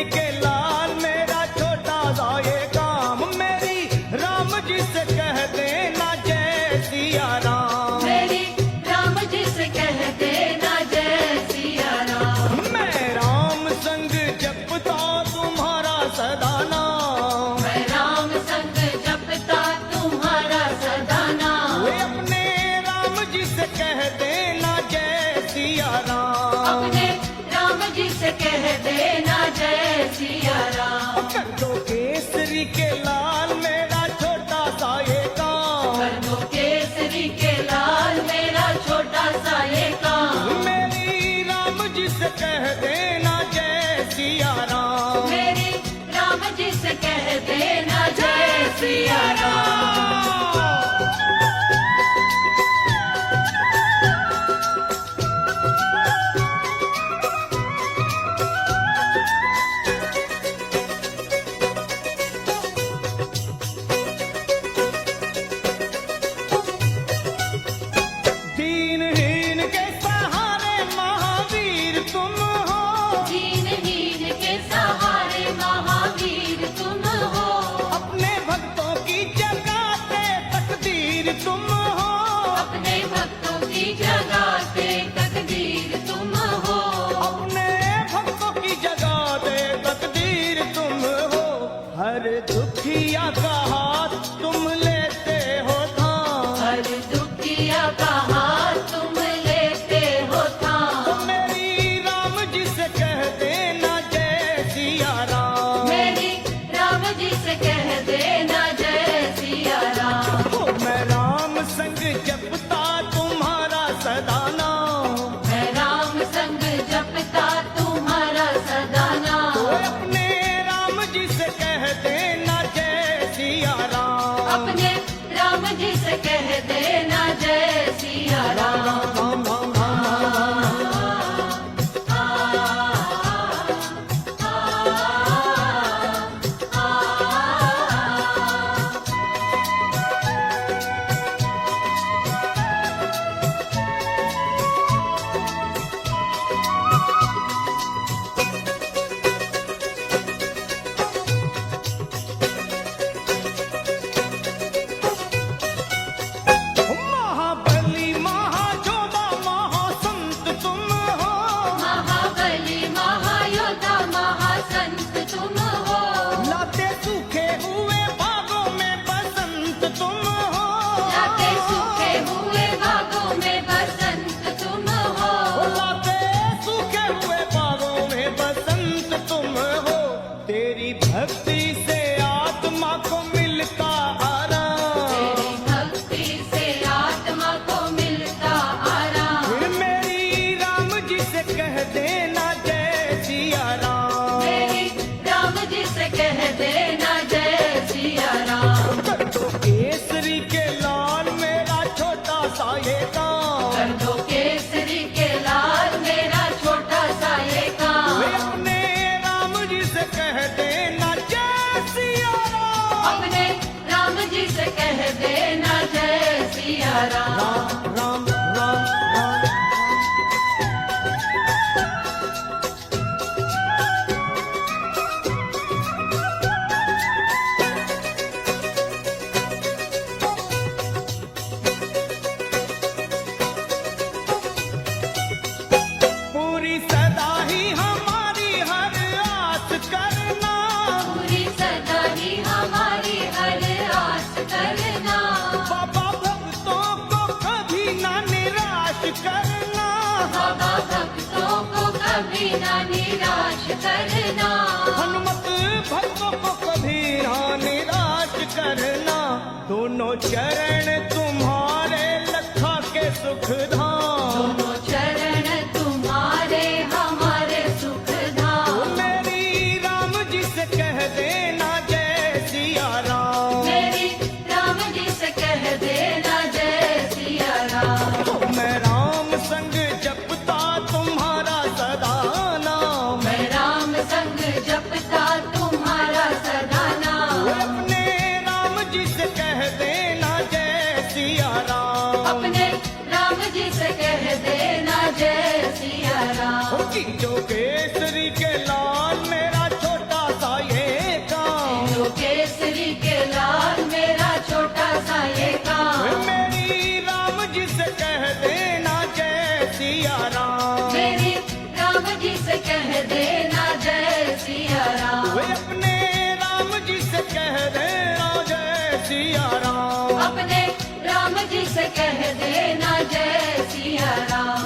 के लाल मेरा छोटा सा ये काम, मेरी राम जी से कह देना जय सिया राम। मेरी राम जी से कह देना जय सिया राम। मैं राम संग जपता तुम्हारा सदा नाम, मैं राम संग जपता तुम्हारा सदा नाम। वे अपने राम जी से कह देना जय सिया राम। अपने राम जी से कह देना जय सिया राम। कर दो केसरी के लाल मेरा छोटा सा ये काम, कर दो केसरी के लाल मेरा छोटा सा ये काम। मेरी राम जी से कह देना जय सिया राम। मेरी राम जी से कह देना जय सिया राम। दीनहीन के सहारे महावीर तुम हो, दीनहीन के सहारे महावीर तुम हो। अपने भक्तों की जगाते तकदीर तुम हो, अपने भक्तों की जगाते तकदीर तुम हो। अपने भक्तों की जगाते तकदीर तुम हो। हर दुखिया का हाथ तुम लेते हो थाम, हर दुखिया का हाथ तुम लेते हो थाम। मेरी राम जी से कह देना जय सिया राम। मेरी राम जी से कह देना जय सिया राम। ओ मैं राम संग जपता तुम्हारा सदा नाम, मैं राम संग जपता तुम्हारा सदा तो नाम। अपने राम जी से कह देना जय सिया राम। अपने राम जी से कह देना जय सिया राम। राम राम महाबली महाजोधा महासंत तुम हो, महाबली महायोद्धा महासंत तुम हो। लाते सूखे हुए बागों में बसंत तुम हो, लाते सूखे हुए बागों में बसंत तुम हो। लाते सूखे हुए बागों में बसंत तुम हो। तेरी भक्ति से आत्मा को मिलता आराम, तेरी भक्ति से आत्मा को मिलता आराम। फिर मेरी राम जी से कह देना जय सिया राम। मेरी राम जी से कह देना जय सिया राम। कर दो केसरी के लाल मेरा छोटा सा ये काम, कर दो केसरी के लाल मेरा छोटा सा ये काम। वे अपने राम जी से कह देना जय सिया राम। अपने राम जी से कह देना जय सिया राम। राम राम राम राम। पूरी सदा ही हमारी हर आस करना, पूरी सदा ही हमारी हर आस करना। बाबा भक्तों को कभी ना निराश करना, बाबा भक्तों को कभी ना निराश करना। हनुमत भक्तों को कभी ना निराश करना। दोनों चरण तुम्हारे लखा के सुख धाम, दोनों चरण तुम्हारे हमारे सुख धाम। मेरी राम जी से कह देना जय सिया राम। मेरी राम जी से कह देना जय सिया राम। ओ मैं राम संग जपता तुम्हारा सदा नाम, मैं राम संग जपता तुम्हारा सदा नाम। अपने राम जी से कह देना जय सिया राम। अपने राम जी से कह देना जय सिया राम। जो केसरी के लाल मेरा छोटा अपने राम जी से कह देना जय सिया राम।